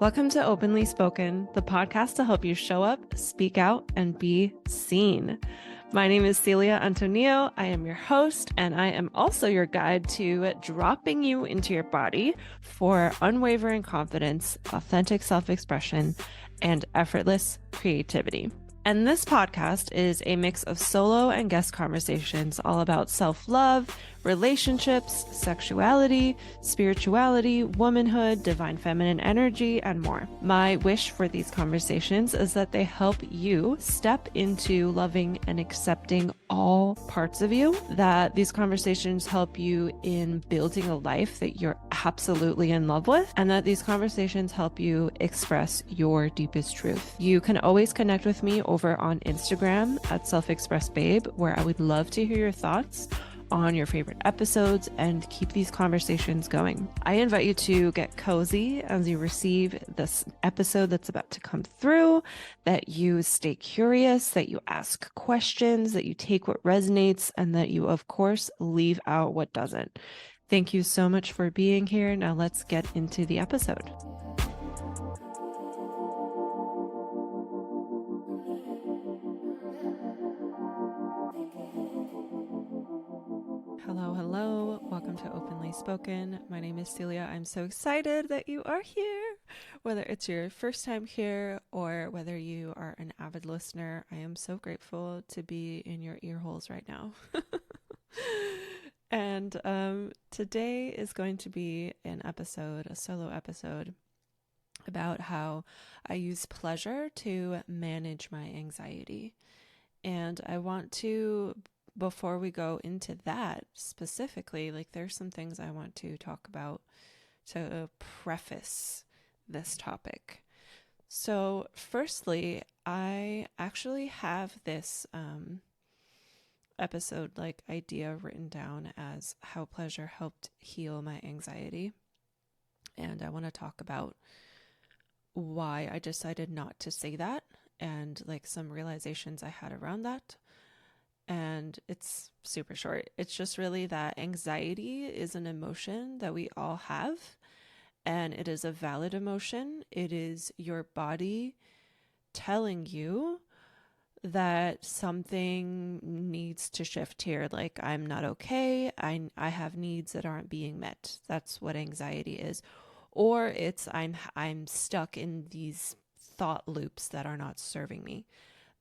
Welcome to Openly Spoken, the podcast to help you show up, speak out, and be seen. My name is Celia Antonio. I am your host, and I am also your guide to dropping you into your body for unwavering confidence, authentic self-expression, and effortless creativity. And this podcast is a mix of solo and guest conversations all about self-love, relationships, sexuality, spirituality, womanhood, divine feminine energy, and more. My wish for these conversations is that they help you step into loving and accepting all parts of you, that these conversations help you in building a life that you're absolutely in love with, and that these conversations help you express your deepest truth. You can always connect with me over on Instagram at self-express-babe, where I would love to hear your thoughts on your favorite episodes and keep these conversations going. I invite you to get cozy as you receive this episode that's about to come through, that you stay curious, that you ask questions, that you take what resonates, and that you, of course, leave out what doesn't. Thank you so much for being here. Now let's get into the episode. Hello. Welcome to Openly Spoken. My name is Celia. I'm so excited that you are here. Whether it's your first time here or whether you are an avid listener, I am so grateful to be in your ear holes right now. And today is going to be a solo episode about how I use pleasure to manage my anxiety. And I want to, before we go into that specifically, there's some things I want to talk about to preface this topic. So firstly, I actually have this episode idea written down as how pleasure helped heal my anxiety. And I want to talk about why I decided not to say that and some realizations I had around that. And it's super short. It's just really that anxiety is an emotion that we all have, and it is a valid emotion. It is your body telling you that something needs to shift here. I'm not okay. I have needs that aren't being met. That's what anxiety is. Or it's I'm stuck in these thought loops that are not serving me.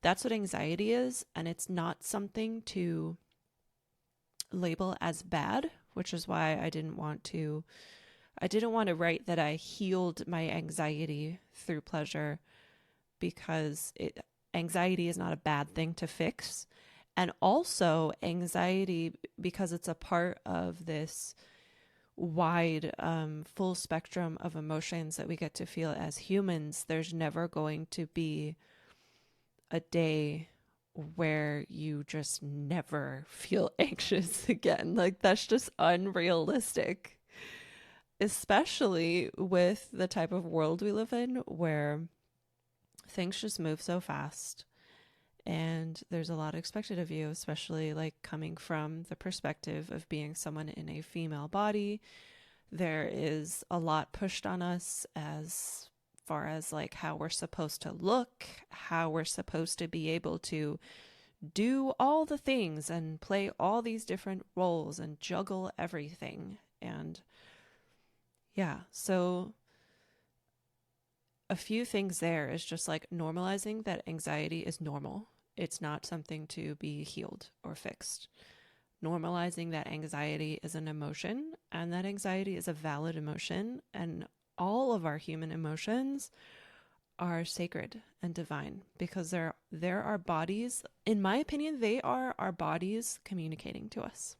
That's what anxiety is, and it's not something to label as bad, which is why I didn't want to write that I healed my anxiety through pleasure, because anxiety is not a bad thing to fix. And also anxiety, because it's a part of this wide, full spectrum of emotions that we get to feel as humans, there's never going to be a day where you just never feel anxious again. That's just unrealistic, especially with the type of world we live in where things just move so fast and there's a lot expected of you, especially coming from the perspective of being someone in a female body. There is a lot pushed on us as far as how we're supposed to look, how we're supposed to be able to do all the things and play all these different roles and juggle everything. And yeah, so a few things there is just normalizing that anxiety is normal. It's not something to be healed or fixed. Normalizing that anxiety is an emotion, and that anxiety is a valid emotion, and all of our human emotions are sacred and divine, because they're our bodies. In my opinion, they are our bodies communicating to us.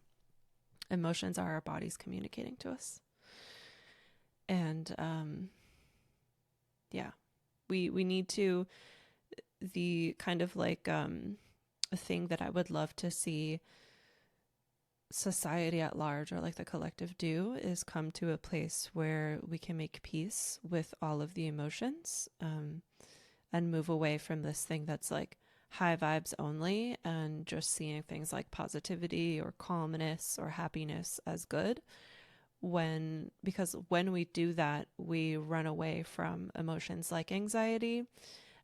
Emotions are our bodies communicating to us. And we need to, the kind of a thing that I would love to see society at large, or the collective, do is come to a place where we can make peace with all of the emotions, and move away from this thing that's high vibes only, and just seeing things like positivity or calmness or happiness as good, because when we do that, we run away from emotions like anxiety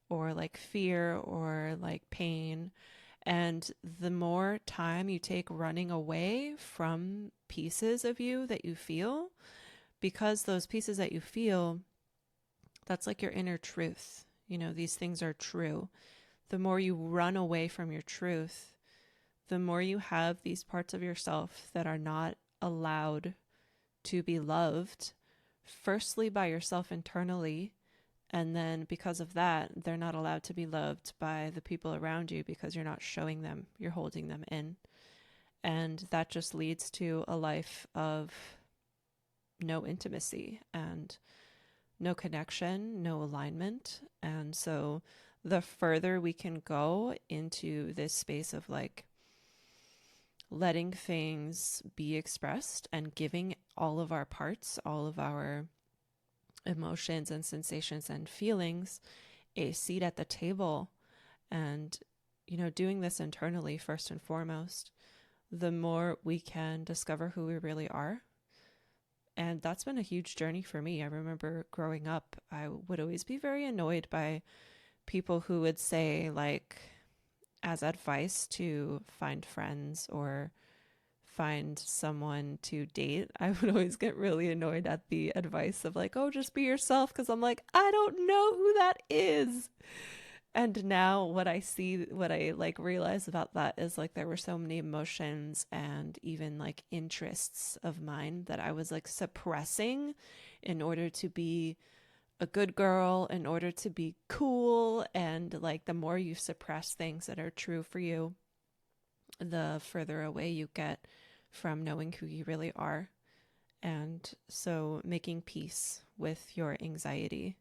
or like fear or like pain. And the more time you take running away from pieces of you that you feel, because those pieces that you feel, that's like your inner truth. You know, these things are true. The more you run away from your truth, the more you have these parts of yourself that are not allowed to be loved, firstly by yourself internally, and then because of that, they're not allowed to be loved by the people around you because you're not showing them, you're holding them in. And that just leads to a life of no intimacy and no connection, no alignment. And so the further we can go into this space of like letting things be expressed and giving all of our parts, all of our emotions and sensations and feelings a seat at the table, and, you know, doing this internally first and foremost, the more we can discover who we really are. And that's been a huge journey for me. I remember growing up, I would always be very annoyed by people who would say, like, as advice to find friends or find someone to date, I would always get really annoyed at the advice of like, oh, just be yourself. Because I'm like, I don't know who that is. And now what I like realize about that is like there were so many emotions and even like interests of mine that I was like suppressing in order to be a good girl, in order to be cool. And like the more you suppress things that are true for you, the further away you get from knowing who you really are. And so making peace with your anxiety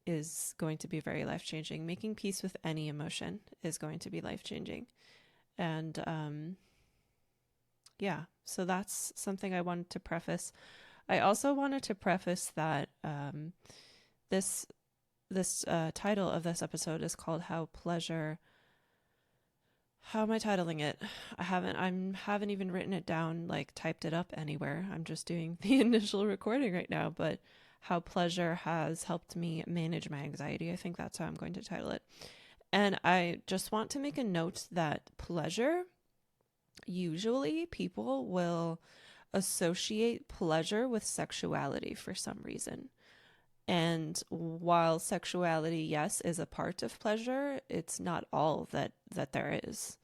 is going to be very life-changing. Making peace with any emotion is going to be life-changing. And yeah, so that's something I wanted to preface. I also wanted to preface that this title of this episode is called How am I titling it? I haven't even written it down, like typed it up anywhere. I'm just doing the initial recording right now, but how pleasure has helped me manage my anxiety. I think that's how I'm going to title it. And I just want to make a note that pleasure, usually people will associate pleasure with sexuality for some reason. And while sexuality, yes, is a part of pleasure, it's not all that there is.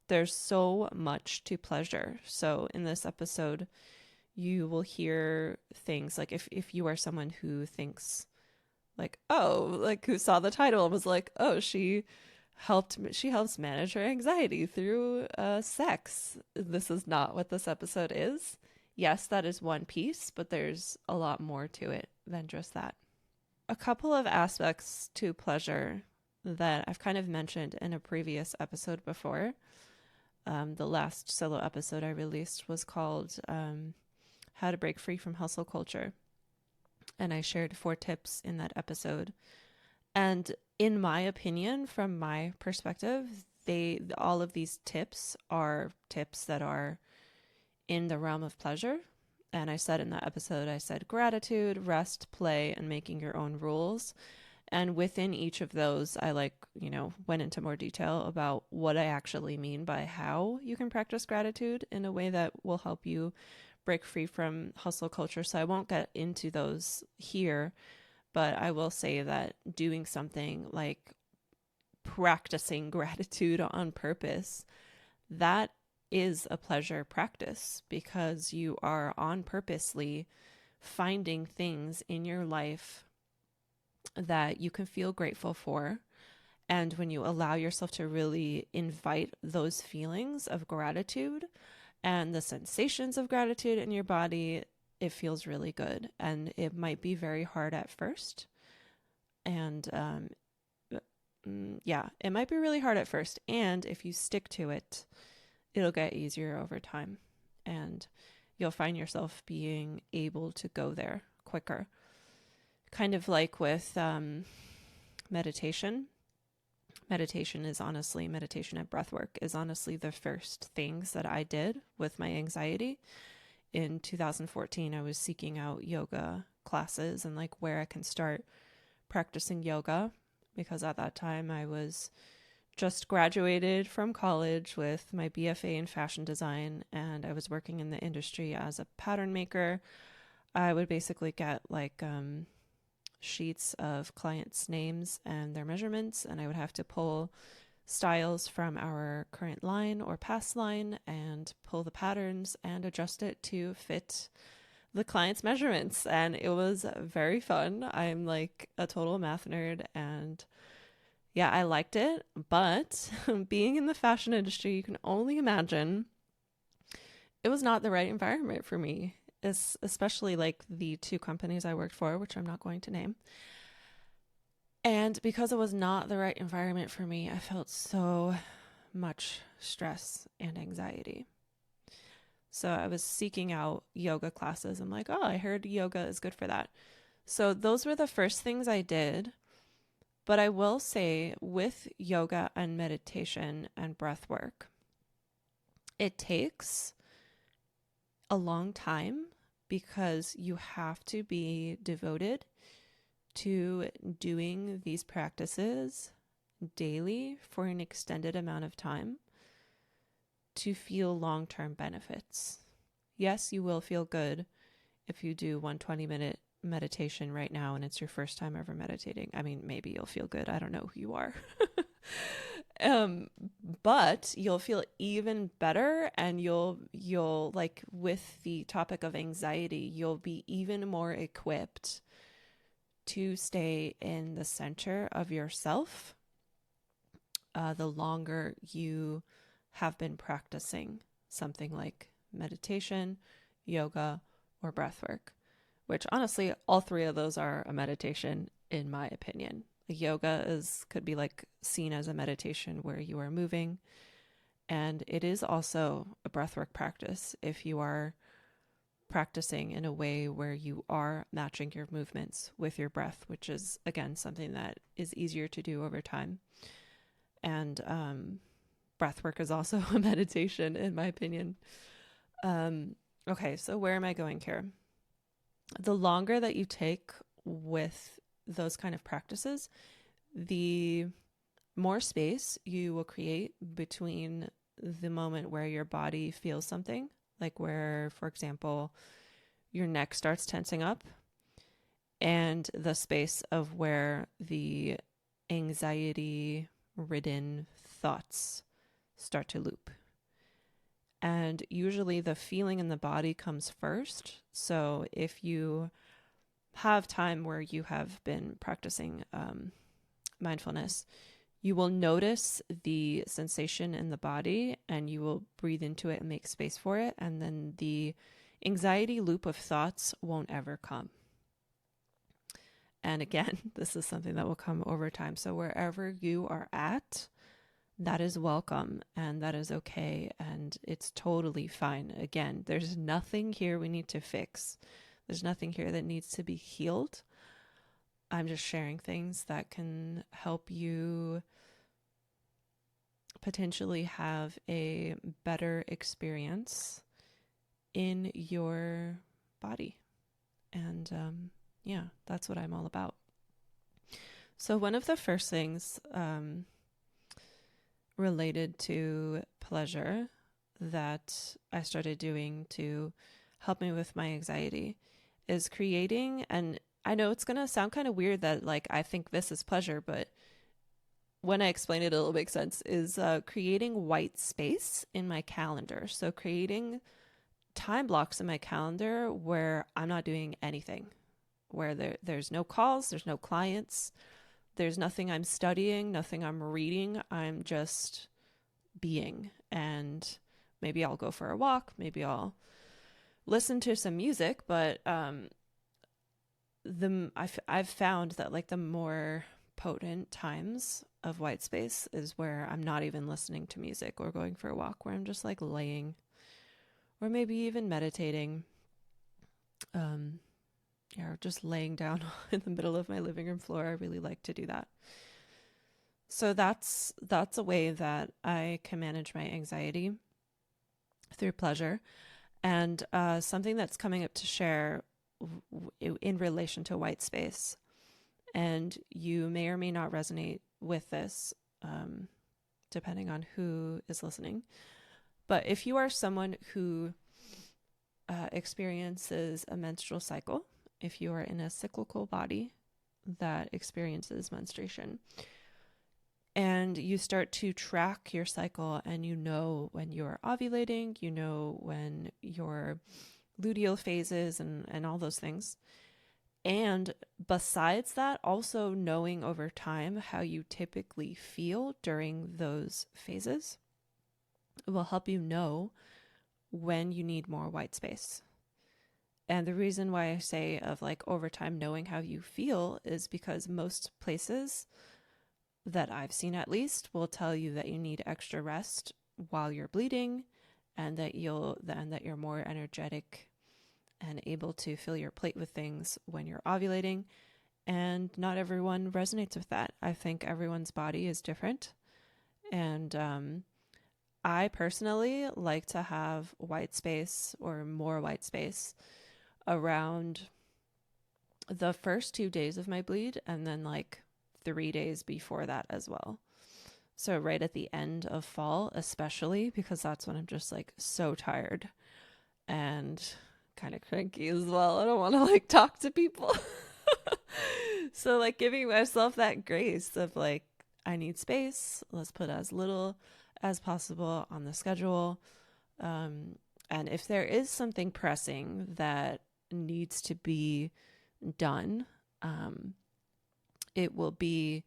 There's so much to pleasure. So in this episode, you will hear things like if you are someone who thinks like, oh, like who saw the title and was like, oh, she helps manage her anxiety through sex. This is not what this episode is. Yes, that is one piece, but there's a lot more to it than just that. A couple of aspects to pleasure that I've kind of mentioned in a previous episode before. The last solo episode I released was called How to Break Free from Hustle Culture. And I shared 4 tips in that episode. And in my opinion, from my perspective, all of these tips are tips that are in the realm of pleasure. And I said in that episode, I said gratitude, rest, play, and making your own rules. And within each of those, I went into more detail about what I actually mean by how you can practice gratitude in a way that will help you break free from hustle culture. So I won't get into those here, but I will say that doing something like practicing gratitude on purpose, that is a pleasure practice because you are on purposely finding things in your life that you can feel grateful for. And when you allow yourself to really invite those feelings of gratitude and the sensations of gratitude in your body, it feels really good. And it might be very hard at first. And it might be really hard at first. And if you stick to it, it'll get easier over time. And you'll find yourself being able to go there quicker. Kind of like with meditation. Meditation and breath work is honestly the first things that I did with my anxiety. in 2014, I was seeking out yoga classes and like where I can start practicing yoga, because at that time I was just graduated from college with my BFA in fashion design, and I was working in the industry as a pattern maker. I would basically get like sheets of clients' names and their measurements, and I would have to pull styles from our current line or past line and pull the patterns and adjust it to fit the client's measurements. And it was very fun. I'm like a total math nerd, and yeah, I liked it. But being in the fashion industry, you can only imagine it was not the right environment for me, especially like the two companies I worked for, which I'm not going to name. And because it was not the right environment for me, I felt so much stress and anxiety. So I was seeking out yoga classes. I'm like, oh, I heard yoga is good for that. So those were the first things I did. But I will say, with yoga and meditation and breath work, it takes a long time because you have to be devoted to doing these practices daily for an extended amount of time to feel long-term benefits. Yes, you will feel good if you do one 20-minute meditation right now and it's your first time ever meditating. I mean, maybe you'll feel good. I don't know who you are. But you'll feel even better, and you'll like, with the topic of anxiety, you'll be even more equipped to stay in the center of yourself the longer you have been practicing something like meditation, yoga, or breath work, which honestly, all three of those are a meditation, in my opinion. Yoga could be like seen as a meditation where you are moving, and it is also a breathwork practice if you are practicing in a way where you are matching your movements with your breath, which is, again, something that is easier to do over time. And breath work is also a meditation, in my opinion. Okay, so where am I going here? The longer that you take with those kind of practices, the more space you will create between the moment where your body feels something, like where, for example, your neck starts tensing up, and the space of where the anxiety-ridden thoughts start to loop. And usually the feeling in the body comes first. So if you have time where you have been practicing mindfulness, you will notice the sensation in the body and you will breathe into it and make space for it. And then the anxiety loop of thoughts won't ever come. And again, this is something that will come over time. So wherever you are at, that is welcome and that is okay. And it's totally fine. Again, there's nothing here we need to fix. There's nothing here that needs to be healed. I'm just sharing things that can help you potentially have a better experience in your body. And yeah, that's what I'm all about. So one of the first things related to pleasure that I started doing to help me with my anxiety is creating, and I know it's going to sound kind of weird that like I think this is pleasure, but when I explain it, it'll make sense, is creating white space in my calendar. So creating time blocks in my calendar where I'm not doing anything, where there's no calls, there's no clients, there's nothing I'm studying, nothing I'm reading. I'm just being. And maybe I'll go for a walk, maybe I'll listen to some music, but I've found that like the more potent times of white space is where I'm not even listening to music or going for a walk, where I'm just like laying or maybe even meditating, or just laying down in the middle of my living room floor. I really like to do that. So that's a way that I can manage my anxiety through pleasure. And something that's coming up to share in relation to white space, and you may or may not resonate with this, depending on who is listening. But if you are someone who experiences a menstrual cycle, if you are in a cyclical body that experiences menstruation, and you start to track your cycle, and you know when you're ovulating, you know when your luteal phases and all those things. And besides that, also knowing over time how you typically feel during those phases will help you know when you need more white space. And the reason why I say of like over time knowing how you feel is because most places that I've seen at least will tell you that you need extra rest while you're bleeding, and that you're more energetic and able to fill your plate with things when you're ovulating. And not everyone resonates with that. I think everyone's body is different. And I personally like to have white space or more white space around the first 2 days of my bleed, and then like 3 days before that as well. So right at the end of fall, especially, because that's when I'm just like so tired and kind of cranky as well. I don't want to like talk to people. So like giving myself that grace of like, I need space. Let's put as little as possible on the schedule. And if there is something pressing that needs to be done, it will be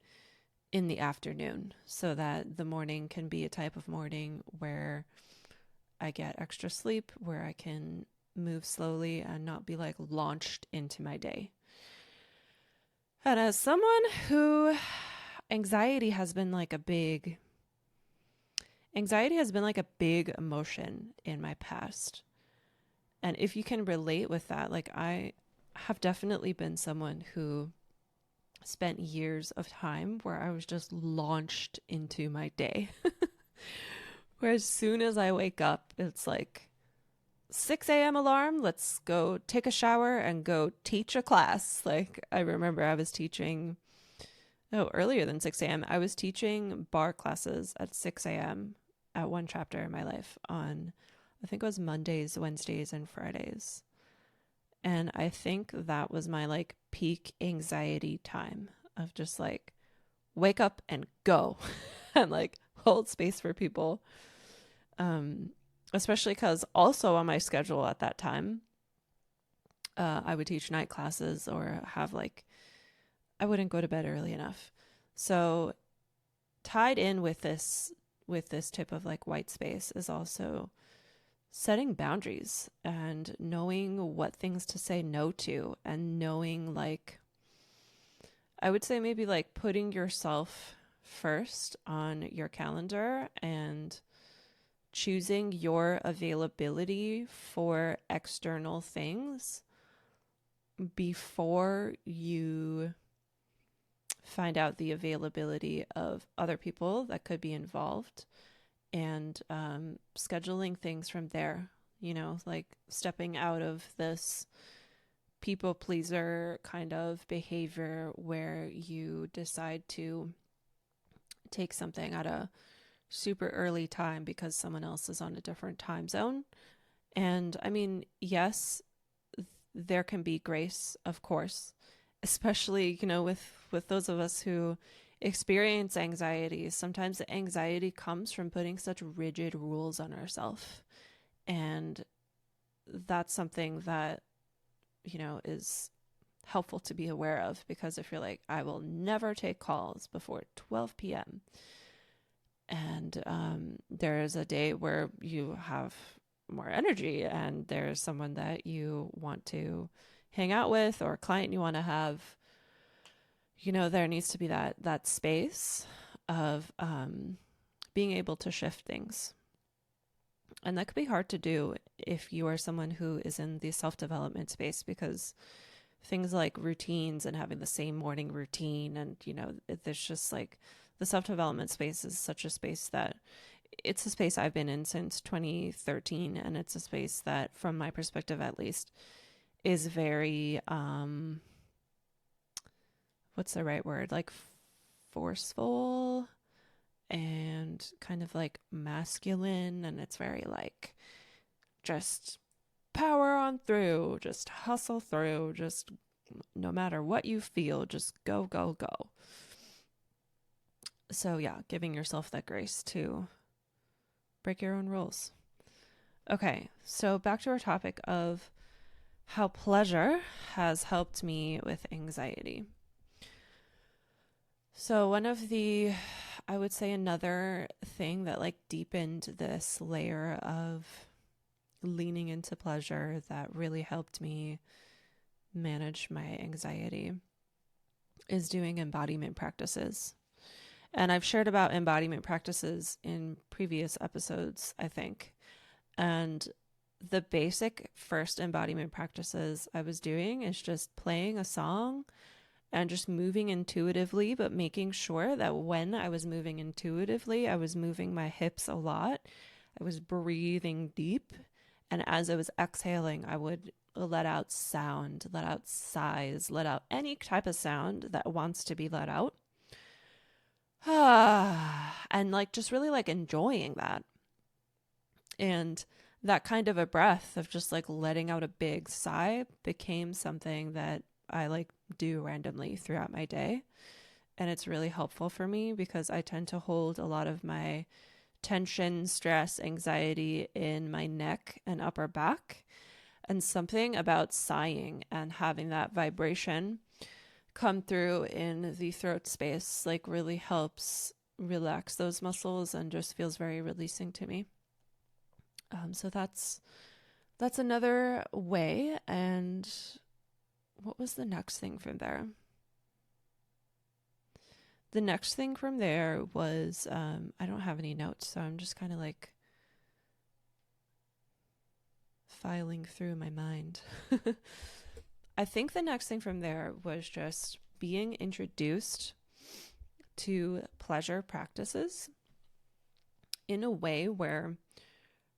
in the afternoon, so that the morning can be a type of morning where I get extra sleep, where I can move slowly and not be like launched into my day. And as someone who anxiety has been like a big emotion in my past. And if you can relate with that, like I have definitely been someone who spent years of time where I was just launched into my day. Where as soon as I wake up, it's like 6 a.m. alarm, let's go take a shower and go teach a class. Like I remember I was teaching, earlier than 6 a.m. I was teaching bar classes at 6 a.m. at one chapter in my life on, I think it was Mondays, Wednesdays, and Fridays. And I think that was my like peak anxiety time of just like wake up and go and like hold space for people. Especially because also on my schedule at that time, I would teach night classes or have like, I wouldn't go to bed early enough. So tied in with this tip of like white space is also setting boundaries and knowing what things to say no to, and knowing like, I would say maybe like putting yourself first on your calendar and choosing your availability for external things before you find out the availability of other people that could be involved, and scheduling things from there, like stepping out of this people pleaser kind of behavior where you decide to take something at a super early time because someone else is on a different time zone. And I mean, yes, there can be grace, of course, especially, with those of us who experience anxiety. Sometimes the anxiety comes from putting such rigid rules on ourselves. And that's something that, is helpful to be aware of, because if you're like, I will never take calls before 12 p.m. and there is a day where you have more energy and there's someone that you want to hang out with or a client you want to have, there needs to be that space of being able to shift things. And that could be hard to do if you are someone who is in the self-development space, because things like routines and having the same morning routine, and there's just like, the self-development space is such a space that it's a space I've been in since 2013, and it's a space that, from my perspective at least, is very, what's the right word? Like forceful and kind of like masculine. And it's very like, just power on through, just hustle through, just no matter what you feel, just go, go, go. So yeah, giving yourself that grace to break your own rules. Okay, so back to our topic of how pleasure has helped me with anxiety. So I would say another thing that like deepened this layer of leaning into pleasure that really helped me manage my anxiety is doing embodiment practices. And I've shared about embodiment practices in previous episodes, I think. And the basic first embodiment practices I was doing is just playing a song and just moving intuitively, but making sure that when I was moving intuitively, I was moving my hips a lot. I was breathing deep. And as I was exhaling, I would let out sound, let out sighs, let out any type of sound that wants to be let out. And like just really like enjoying that. And that kind of a breath of just like letting out a big sigh became something that I like do randomly throughout my day. And it's really helpful for me because I tend to hold a lot of my tension, stress, anxiety in my neck and upper back. And something about sighing and having that vibration come through in the throat space like really helps relax those muscles and just feels very releasing to me. So that's another way. And what was the next thing from there? The next thing from there was, I don't have any notes, so I'm just kind of like filing through my mind. I think the next thing from there was just being introduced to pleasure practices in a way where,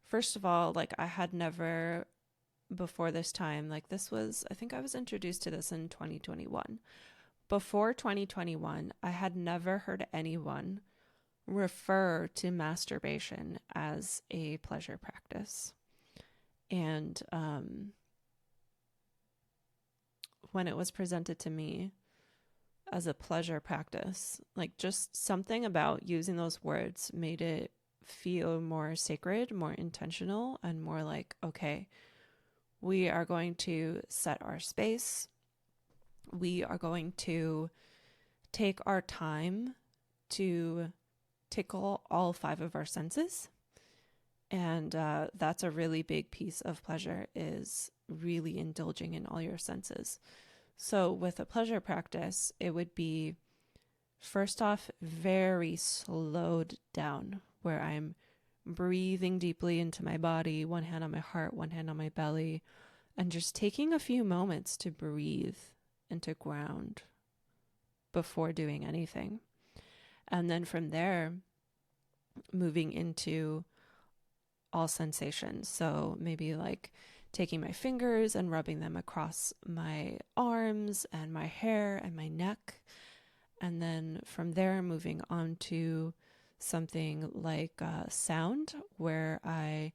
first of all, like I had never before this time, like this was, I think I was introduced to this in 2021. Before 2021, I had never heard anyone refer to masturbation as a pleasure practice. And when it was presented to me as a pleasure practice, like just something about using those words made it feel more sacred, more intentional, and more like, okay, we are going to set our space. We are going to take our time to tickle all 5 of our senses. And that's a really big piece of pleasure, is really indulging in all your senses. So with a pleasure practice, it would be, first off, very slowed down, where I'm breathing deeply into my body, one hand on my heart, one hand on my belly, and just taking a few moments to breathe and to ground before doing anything. And then from there, moving into all sensations. So maybe like taking my fingers and rubbing them across my arms and my hair and my neck. And then from there, moving on to something like sound, where I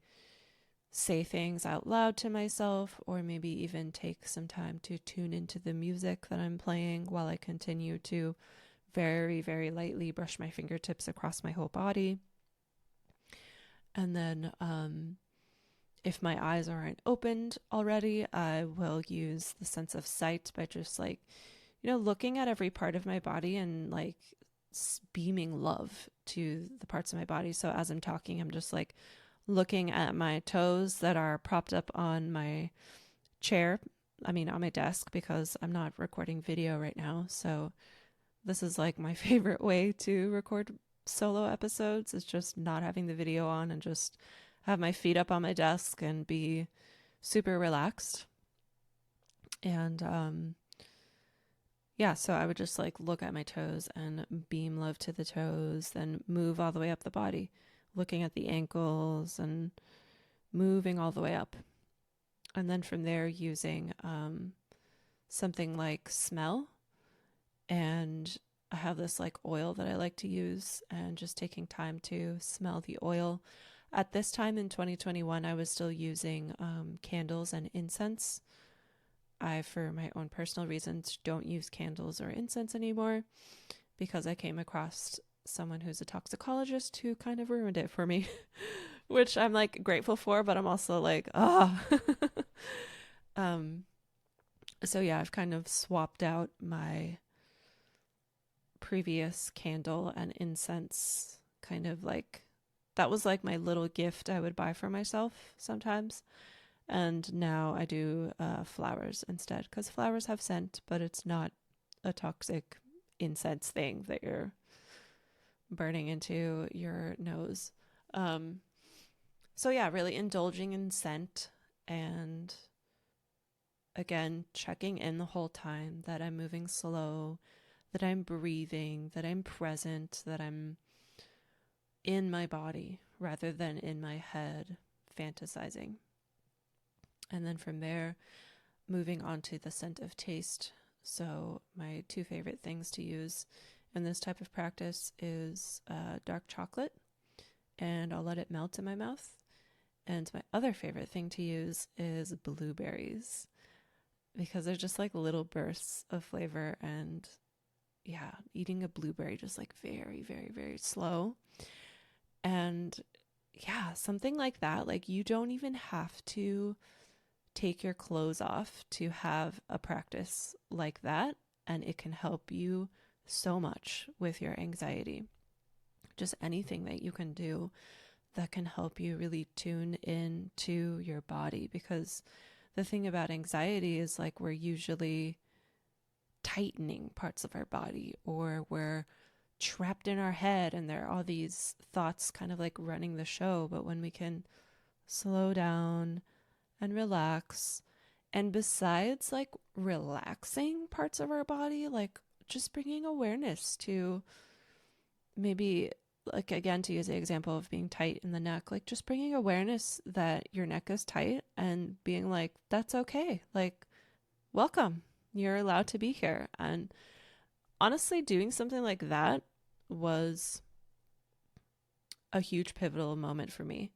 say things out loud to myself, or maybe even take some time to tune into the music that I'm playing while I continue to very, very lightly brush my fingertips across my whole body. And then if my eyes aren't opened already, I will use the sense of sight by just like, looking at every part of my body and like beaming love to the parts of my body. So as I'm talking, I'm just like looking at my toes that are propped up on my chair. On my desk, because I'm not recording video right now. So this is like my favorite way to record solo episodes, is just not having the video on and just have my feet up on my desk and be super relaxed. And so I would just like look at my toes and beam love to the toes, then move all the way up the body. looking at the ankles and moving all the way up. And then from there, using something like smell. And I have this like oil that I like to use, and just taking time to smell the oil. At this time in 2021, I was still using candles and incense. I, for my own personal reasons, don't use candles or incense anymore because I came across someone who's a toxicologist who kind of ruined it for me, which I'm like grateful for, but I'm also like, so yeah, I've kind of swapped out my previous candle and incense, kind of like, that was like my little gift I would buy for myself sometimes. And now I do flowers instead, because flowers have scent, but it's not a toxic incense thing that you're burning into your nose. So yeah, really indulging in scent, and again, checking in the whole time that I'm moving slow, that I'm breathing, that I'm present, that I'm in my body rather than in my head fantasizing. And then from there, moving on to the scent of taste. So my two favorite things to use in this type of practice is dark chocolate, and I'll let it melt in my mouth. And my other favorite thing to use is blueberries, because they're just like little bursts of flavor. And yeah, eating a blueberry just like very, very, very slow. And yeah, something like that. Like, you don't even have to take your clothes off to have a practice like that, and it can help you so much with your anxiety. Just anything that you can do that can help you really tune in to your body, because the thing about anxiety is like we're usually tightening parts of our body, or we're trapped in our head and there are all these thoughts kind of like running the show. But when we can slow down and relax, and besides like relaxing parts of our body, like just bringing awareness to, maybe, like, again, to use the example of being tight in the neck, like just bringing awareness that your neck is tight and being like, that's okay. Like, welcome, you're allowed to be here. And honestly, doing something like that was a huge pivotal moment for me.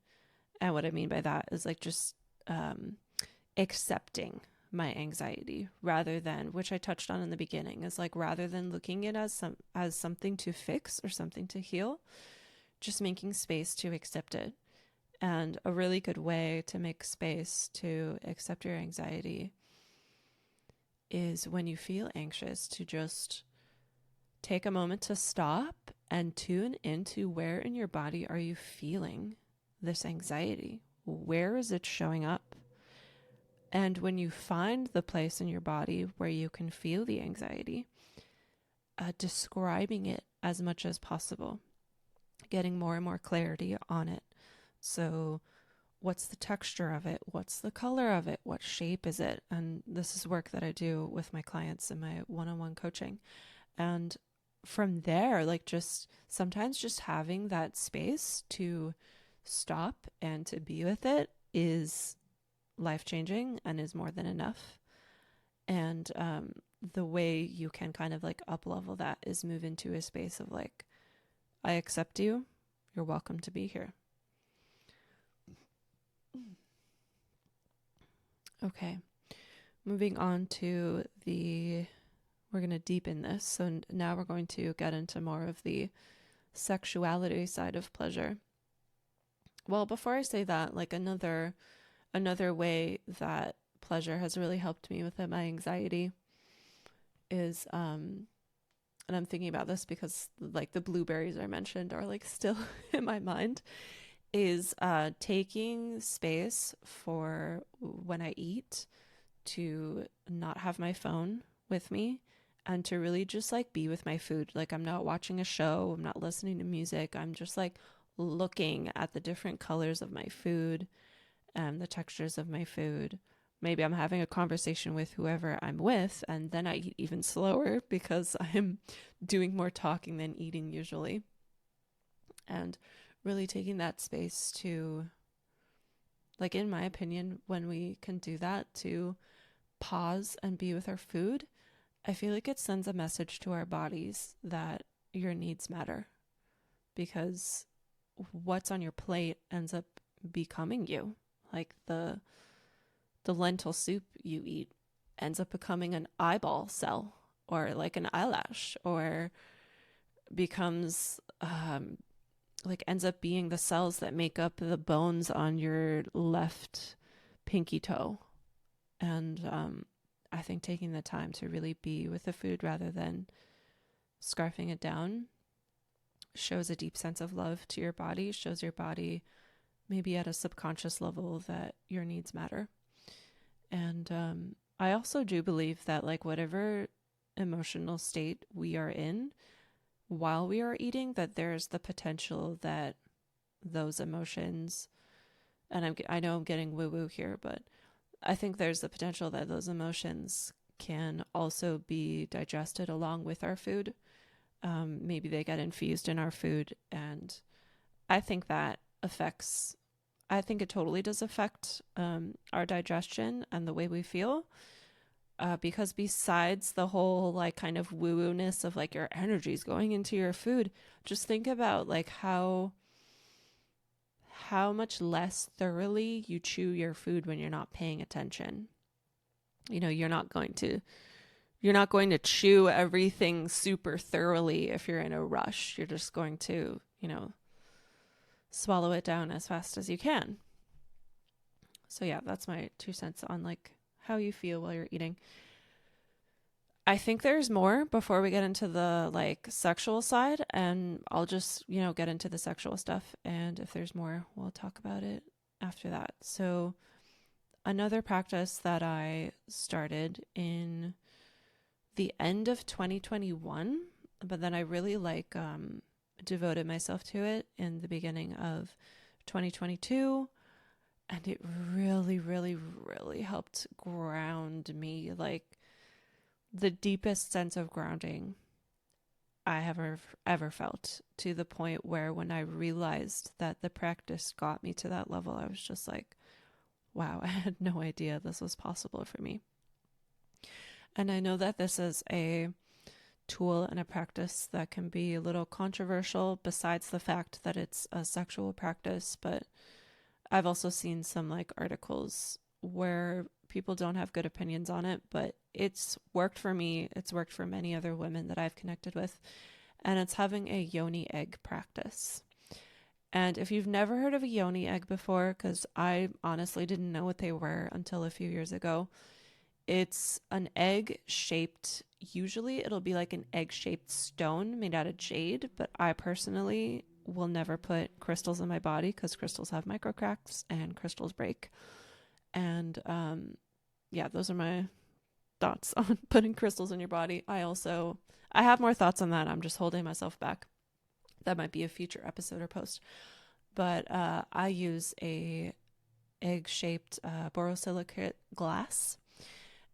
And what I mean by that is like just accepting my anxiety, rather than, which I touched on in the beginning, is like, rather than looking at it as something to fix or something to heal, just making space to accept it. And a really good way to make space to accept your anxiety is, when you feel anxious, to just take a moment to stop and tune into, where in your body are you feeling this anxiety? Where is it showing up? And when you find the place in your body where you can feel the anxiety, describing it as much as possible, getting more and more clarity on it. So what's the texture of it? What's the color of it? What shape is it? And this is work that I do with my clients in my one-on-one coaching. And from there, like, just sometimes just having that space to stop and to be with it is life-changing and is more than enough. And the way you can kind of like up-level that is move into a space of like, I accept you, you're welcome to be here. Okay, moving on to we're going to deepen this. So now we're going to get into more of the sexuality side of pleasure. Well, before I say that, like another way that pleasure has really helped me with my anxiety is, and I'm thinking about this because like the blueberries I mentioned are like still in my mind, is taking space for when I eat, to not have my phone with me, and to really just like be with my food. Like, I'm not watching a show, I'm not listening to music, I'm just like looking at the different colors of my food and the textures of my food. Maybe I'm having a conversation with whoever I'm with, and then I eat even slower because I'm doing more talking than eating usually. And really taking that space to, like, in my opinion, when we can do that, to pause and be with our food, I feel like it sends a message to our bodies that your needs matter, because what's on your plate ends up becoming you. Like the lentil soup you eat ends up becoming an eyeball cell or like an eyelash, or becomes like ends up being the cells that make up the bones on your left pinky toe. And I think taking the time to really be with the food rather than scarfing it down shows a deep sense of love to your body, shows your body maybe at a subconscious level that your needs matter. And I also do believe that, like, whatever emotional state we are in while we are eating, that there's the potential that those emotions, and I know I'm getting woo-woo here, but I think there's the potential that those emotions can also be digested along with our food. Maybe they get infused in our food, and I think it totally does affect our digestion and the way we feel. Because besides the whole like kind of woo-woo-ness of like your energy's going into your food, just think about like how much less thoroughly you chew your food when you're not paying attention. You know, you're not going to chew everything super thoroughly if you're in a rush. You're just going to, swallow it down as fast as you can. So yeah, that's my 2 cents on like how you feel while you're eating. I think there's more before we get into the like sexual side, and I'll just, get into the sexual stuff. And if there's more, we'll talk about it after that. So another practice that I started in the end of 2021, but then I really devoted myself to it in the beginning of 2022. And it really, really, really helped ground me, like the deepest sense of grounding I have ever felt, to the point where when I realized that the practice got me to that level, I was just like, wow, I had no idea this was possible for me. And I know that this is a tool and a practice that can be a little controversial, besides the fact that it's a sexual practice, but I've also seen some like articles where people don't have good opinions on it, but it's worked for me. It's worked for many other women that I've connected with, and it's having a Yoni egg practice. And if you've never heard of a Yoni egg before, because I honestly didn't know what they were until a few years ago, it's an egg shaped, usually it'll be like an egg shaped stone made out of jade, but I personally will never put crystals in my body because crystals have micro cracks and crystals break. And yeah, those are my thoughts on putting crystals in your body. I have more thoughts on that. I'm just holding myself back. That might be a future episode or post. But I use a egg-shaped borosilicate glass,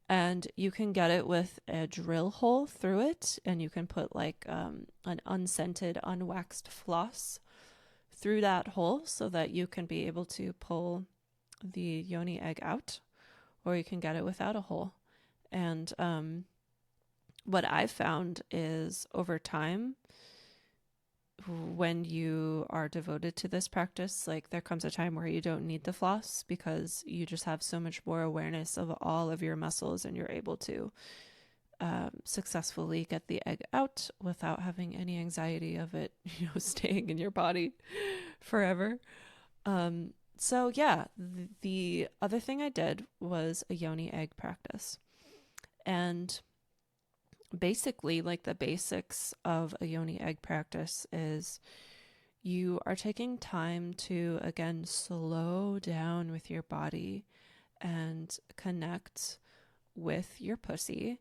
and you can get it with a drill hole through it, and you can put like an unscented, unwaxed floss through that hole so that you can be able to pull the Yoni egg out, or you can get it without a hole. And what I've found is, over time, when you are devoted to this practice, like there comes a time where you don't need the floss because you just have so much more awareness of all of your muscles, and you're able to successfully get the egg out without having any anxiety of it, staying in your body forever. So yeah, the other thing I did was a Yoni egg practice. And basically, like, the basics of a Yoni egg practice is you are taking time to, again, slow down with your body and connect with your pussy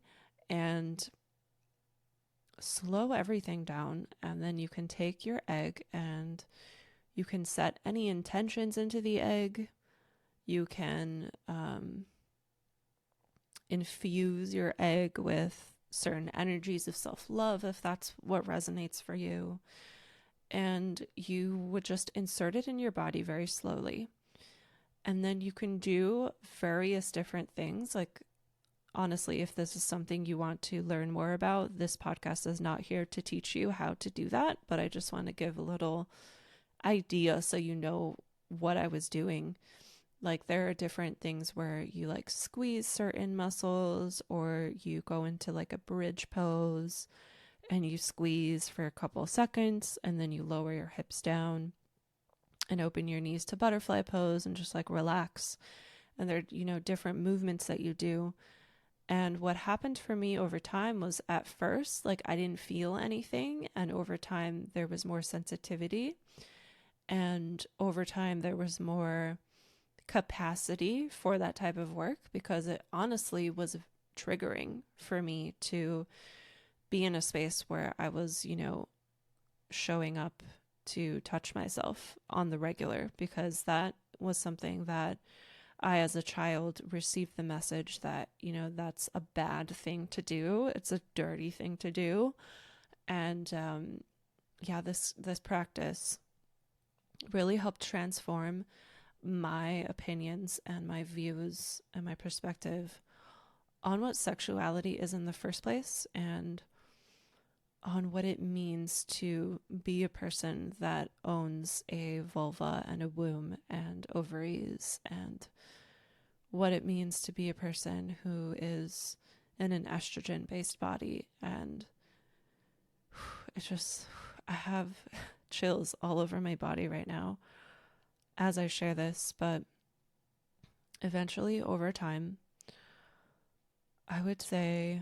and slow everything down. And then you can take your egg and you can set any intentions into the egg. You can infuse your egg with certain energies of self-love if that's what resonates for you. and you would just insert it in your body very slowly. And then you can do various different things. Like, honestly, if this is something you want to learn more about, this podcast is not here to teach you how to do that, but I just want to give a little idea so you know what I was doing. Like, there are different things where you like squeeze certain muscles, or you go into like a bridge pose and you squeeze for a couple seconds, and then you lower your hips down and open your knees to butterfly pose and just like relax. And there are, different movements that you do. And what happened for me over time was, at first, like, I didn't feel anything. And over time, there was more sensitivity. And over time, there was more capacity for that type of work, because it honestly was triggering for me to be in a space where I was, showing up to touch myself on the regular, because that was something that I, as a child, received the message that, that's a bad thing to do. It's a dirty thing to do. And this practice really helped transform my opinions and my views and my perspective on what sexuality is in the first place, and on what it means to be a person that owns a vulva and a womb and ovaries, and what it means to be a person who is in an estrogen-based body. And it's just, I have chills all over my body right now as I share this. But eventually, over time, I would say,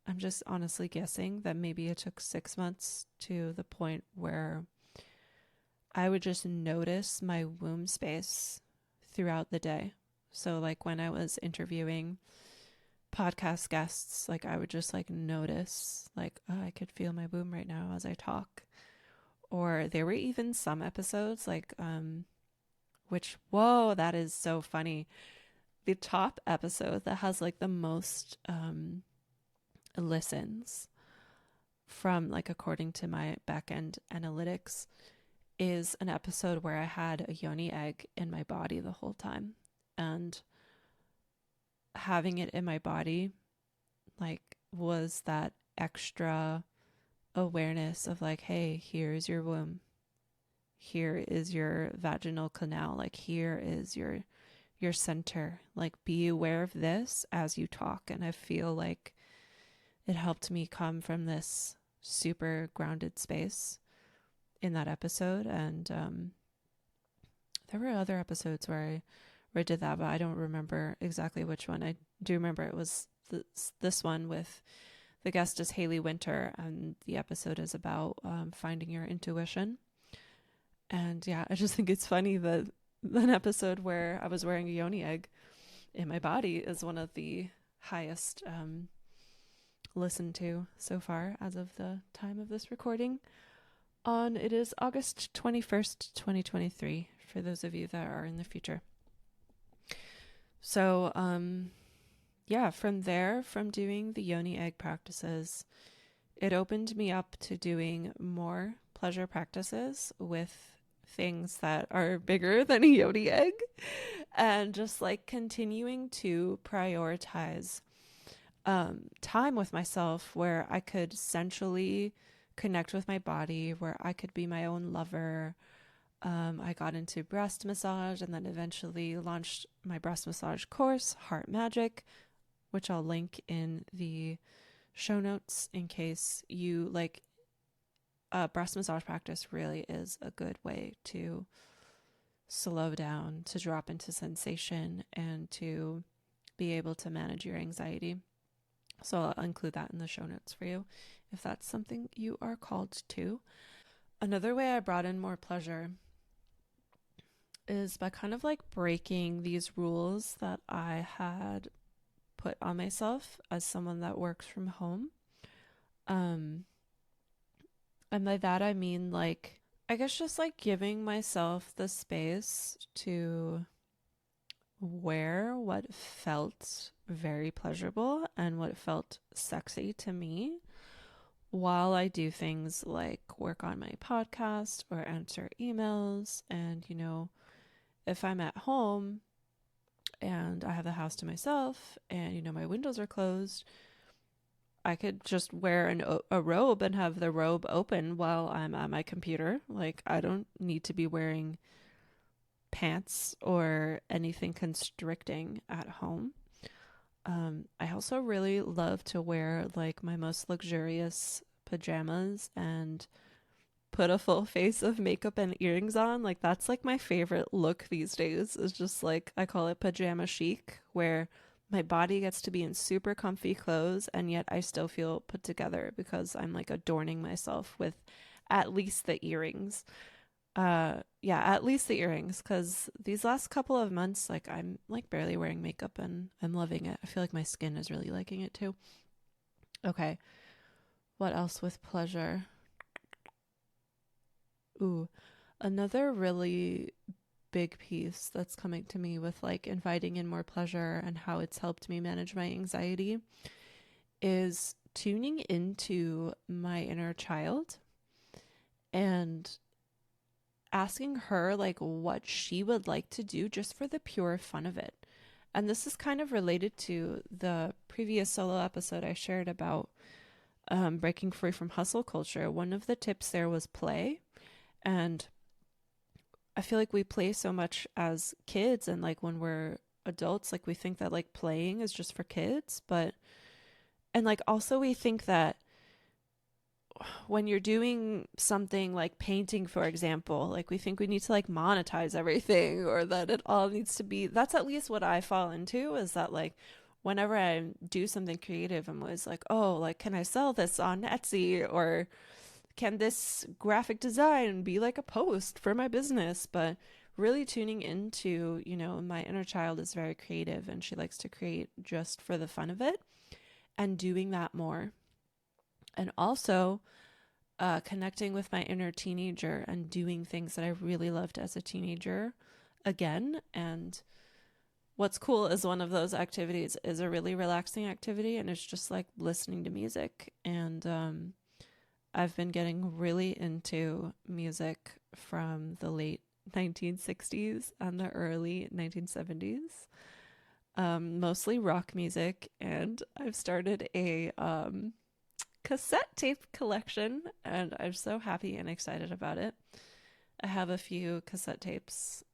I'm just honestly guessing that maybe it took 6 months to the point where I would just notice my womb space throughout the day. So like when I was interviewing podcast guests, like I would just like notice, like, oh, I could feel my womb right now as I talk. Or there were even some episodes like, whoa, that is so funny. The top episode that has like the most listens from, like, according to my backend analytics, is an episode where I had a Yoni egg in my body the whole time. And having it in my body, like, was that extra awareness of like, hey, here's your womb. Here is your vaginal canal. Like, here is your center. Like, be aware of this as you talk. And I feel like it helped me come from this super grounded space in that episode. And there were other episodes where I did that, but I don't remember exactly which one. I do remember it was this one with the guest is Haley Winter, and the episode is about finding your intuition. And yeah, I just think it's funny that an episode where I was wearing a Yoni egg in my body is one of the highest listened to so far as of the time of this recording. It is August 21st, 2023, for those of you that are in the future. So, from there, from doing the Yoni egg practices, it opened me up to doing more pleasure practices with things that are bigger than a Yoni egg, and just like continuing to prioritize time with myself where I could sensually connect with my body, where I could be my own lover. I got into breast massage, and then eventually launched my breast massage course, Heart Magic, which I'll link in the show notes in case you like. Breast massage practice really is a good way to slow down, to drop into sensation, and to be able to manage your anxiety. So I'll include that in the show notes for you if that's something you are called to. Another way I brought in more pleasure is by kind of like breaking these rules that I had put on myself as someone that works from home. And by that I mean, like, I guess just like giving myself the space to wear what felt very pleasurable and what felt sexy to me, while I do things like work on my podcast or answer emails, and, if I'm at home and I have the house to myself and, my windows are closed, I could just wear a robe and have the robe open while I'm at my computer. Like, I don't need to be wearing pants or anything constricting at home. I also really love to wear like my most luxurious pajamas and put a full face of makeup and earrings on. Like, that's like my favorite look these days, is just like, I call it pajama chic, where my body gets to be in super comfy clothes and yet I still feel put together because I'm like adorning myself with at least the earrings. Yeah, at least the earrings, because these last couple of months, like, I'm like barely wearing makeup and I'm loving it. I feel like my skin is really liking it too. Okay, what else with pleasure? Ooh, another really big piece that's coming to me with like inviting in more pleasure and how it's helped me manage my anxiety is tuning into my inner child and asking her like what she would like to do just for the pure fun of it. And this is kind of related to the previous solo episode I shared about breaking free from hustle culture. One of the tips there was play. And I feel like we play so much as kids, and like when we're adults, like we think that like playing is just for kids, and like also we think that when you're doing something like painting, for example, like we think we need to like monetize everything, or that it all needs to be, that's at least what I fall into, is that like whenever I do something creative, I'm always like, oh, like, can I sell this on Etsy, or can this graphic design be like a post for my business? But really tuning into, my inner child is very creative and she likes to create just for the fun of it, and doing that more. And also connecting with my inner teenager and doing things that I really loved as a teenager again. And what's cool is one of those activities is a really relaxing activity, and it's just like listening to music. And I've been getting really into music from the late 1960s and the early 1970s, mostly rock music. And I've started a cassette tape collection, and I'm so happy and excited about it. I have a few cassette tapes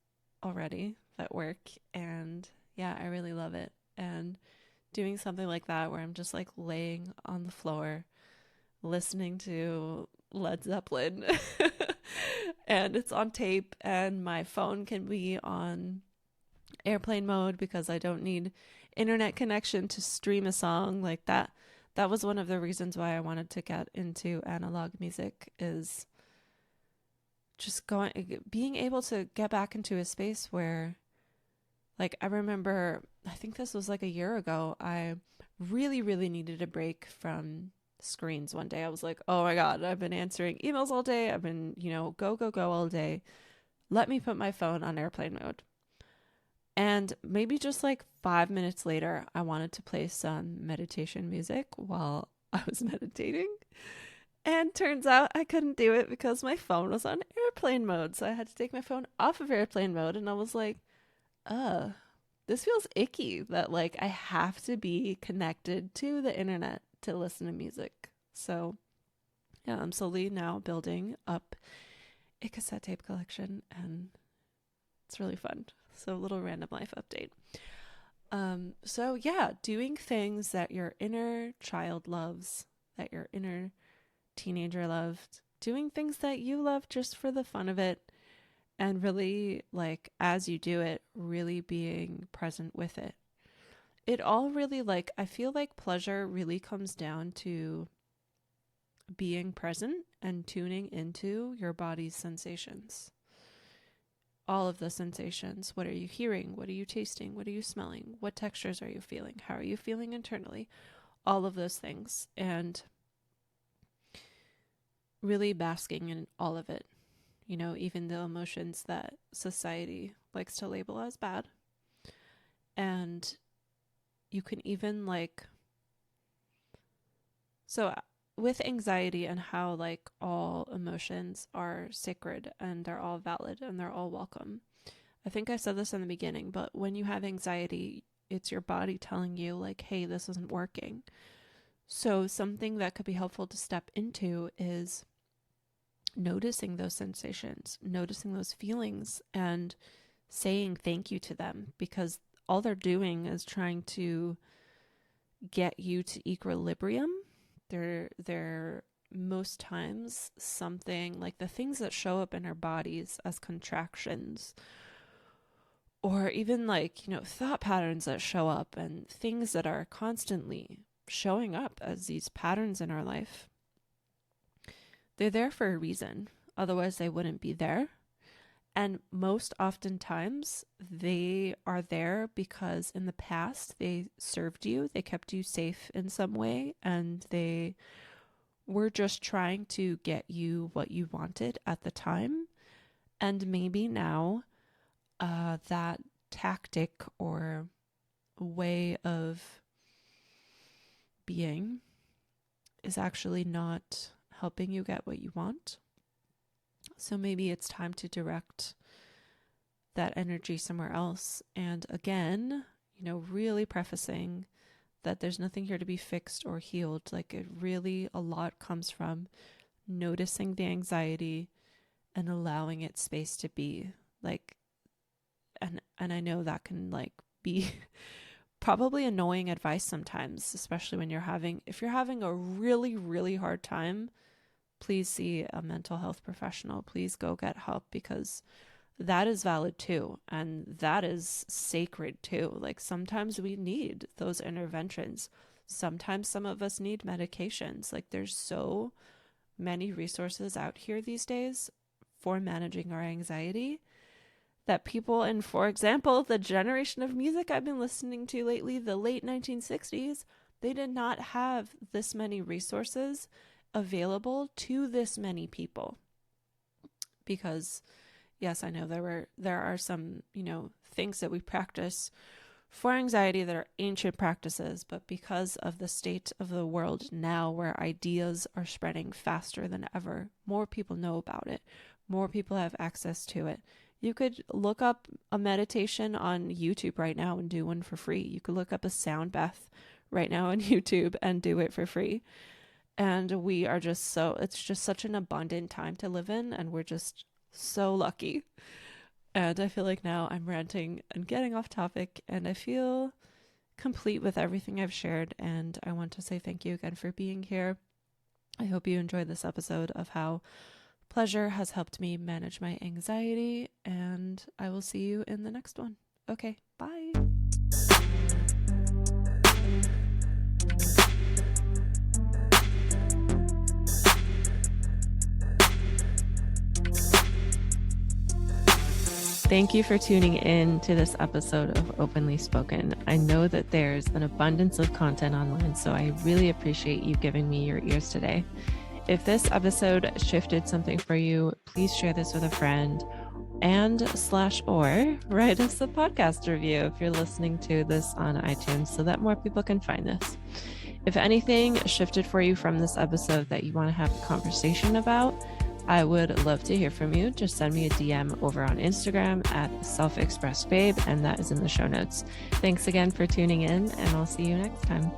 already that work, and yeah, I really love it. And doing something like that where I'm just like laying on the floor listening to Led Zeppelin and it's on tape, and my phone can be on airplane mode because I don't need internet connection to stream a song like that. That was one of the reasons why I wanted to get into analog music, is just being able to get back into a space where, like, I remember, I think this was like a year ago, I really, really needed a break from screens one day. I was like, oh my God, I've been answering emails all day. I've been, go, go, go all day. Let me put my phone on airplane mode. And maybe just like 5 minutes later, I wanted to play some meditation music while I was meditating. And turns out I couldn't do it because my phone was on airplane mode. So I had to take my phone off of airplane mode. And I was like, this feels icky that like I have to be connected to the internet to listen to music. So yeah, I'm slowly now building up a cassette tape collection, and it's really fun. So a little random life update. So yeah, doing things that your inner child loves, that your inner teenager loved, doing things that you love just for the fun of it, and really, like, as you do it, really being present with it. It all really, like, I feel like pleasure really comes down to being present and tuning into your body's sensations. All of the sensations. What are you hearing? What are you tasting? What are you smelling? What textures are you feeling? How are you feeling internally? All of those things. And really basking in all of it. Even the emotions that society likes to label as bad. And you can even so with anxiety and how like all emotions are sacred and they're all valid and they're all welcome. I think I said this in the beginning, but when you have anxiety, it's your body telling you like, hey, this isn't working. So something that could be helpful to step into is noticing those sensations, noticing those feelings, and saying thank you to them, because all they're doing is trying to get you to equilibrium. They're most times something like the things that show up in our bodies as contractions, or even like, thought patterns that show up and things that are constantly showing up as these patterns in our life. They're there for a reason. Otherwise, they wouldn't be there. And most oftentimes, they are there because in the past, they served you. They kept you safe in some way. And they were just trying to get you what you wanted at the time. And maybe now, that tactic or way of being is actually not helping you get what you want. So maybe it's time to direct that energy somewhere else. And again, really prefacing that there's nothing here to be fixed or healed. Like a lot comes from noticing the anxiety and allowing it space to be. Like, and I know that can like be probably annoying advice sometimes, especially when if you're having a really, really hard time, please see a mental health professional. Please go get help, because that is valid too. And that is sacred too. Like sometimes we need those interventions. Sometimes some of us need medications. Like there's so many resources out here these days for managing our anxiety that people in, for example, the generation of music I've been listening to lately, the late 1960s, they did not have this many resources available to this many people. Because yes, I know there are some, things that we practice for anxiety that are ancient practices, but because of the state of the world now, where ideas are spreading faster than ever, more people know about it, more people have access to it. You could look up a meditation on YouTube right now and do one for free. You could look up a sound bath right now on YouTube and do it for free. And we are it's just such an abundant time to live in, and we're just so lucky. And I feel like now I'm ranting and getting off topic, and I feel complete with everything I've shared. And I want to say thank you again for being here. I hope you enjoyed this episode of how pleasure has helped me manage my anxiety, and I will see you in the next one. Okay, bye. Thank you for tuning in to this episode of Openly Spoken. I know that there's an abundance of content online, so I really appreciate you giving me your ears today. If this episode shifted something for you, please share this with a friend or write us a podcast review if you're listening to this on iTunes, so that more people can find this. If anything shifted for you from this episode that you want to have a conversation about, I would love to hear from you. Just send me a DM over on Instagram at selfexpressbabe, and that is in the show notes. Thanks again for tuning in, and I'll see you next time.